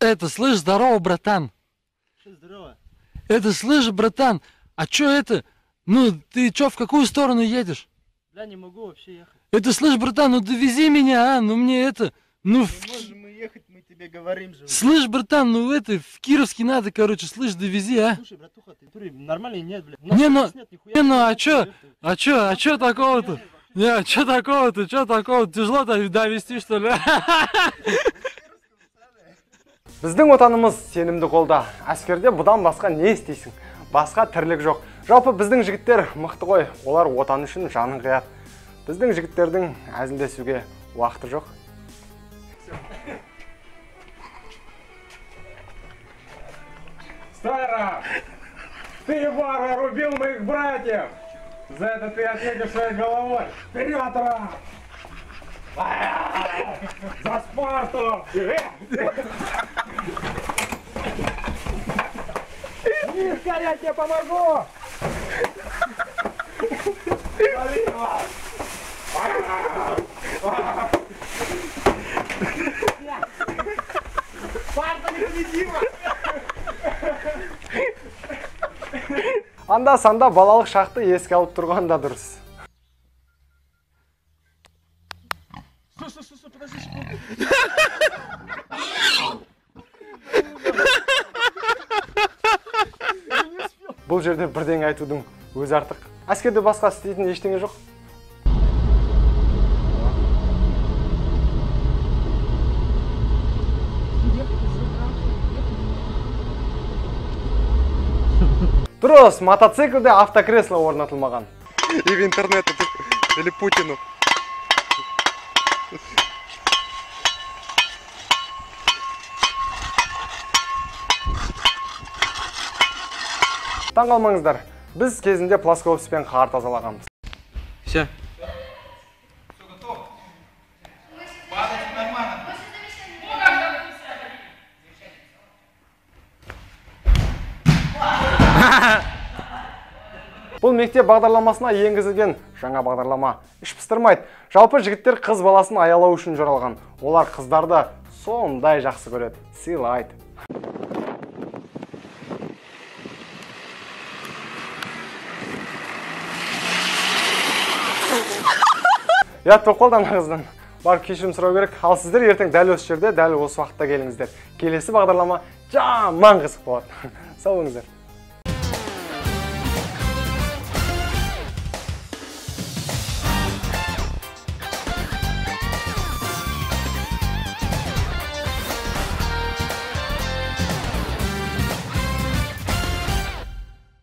Это, слышь, здорово, братан. Здорово. Это, слышь, братан, а чё это? Ну, ты чё, в какую сторону едешь? Бля, не могу вообще ехать. Это, слышь, братан, ну довези меня, а, ну мне это, ну... Не можем мы ехать, мы тебе говорим же. Слышь, братан, ну это, в Кировский надо, короче, слышь, довези, а? Слушай, братуха, ты дури, нормальный нет, бля. Не, ну, Нет, нихуя не, ну, нет, а чё такого-то? Не, а чё такого-то, тяжело довести, что ли? Біздің отанымыз сенімді қолда. Әскерде бұдан басқа не істейсің? Басқа тірлік жоқ. Жалпы біздің жігіттер мықты ғой. Олар отан үшін жанын қияды. Біздің жігіттердің әзілдесуге уақыты жоқ. Стара! Ты, варвар, убил моих братьев! За это ты ответишь своей головой! Вперед, раб! За Спарту! Мишка, я тебе помогу! Спарта непобедима! Анда-санда балалық шақты еске алып тұрған да дұрыс. Стой, подожди секунду. Бұл жерде бірдеңе айтудың өзі артық. Әскерде басқа істейтін ештеңе жоқ. Дұрыс, мотоциклде автокресло орнатылмаған. И в интернет или Путину. Таң қалмаңыздар, біз кезінде плоскоопспен қар тазалағанбыз. Все. Бұл мектеп бағдарламасына енгізілген жаңа бағдарлама. Іш пыстырмайды. Жалпы жігіттер қыз баласын аялау үшін жаралған. Олар қыздарды сондай жақсы көреді, сыйлайды. Тоқалдан қыздан барып кешірім сұрау керек. Ал сіздер ертең дәл осы жерде, дәл осы уақытта келіңіздер. Келесі бағдарлама жаман қызық болады. Сау болыңыздар.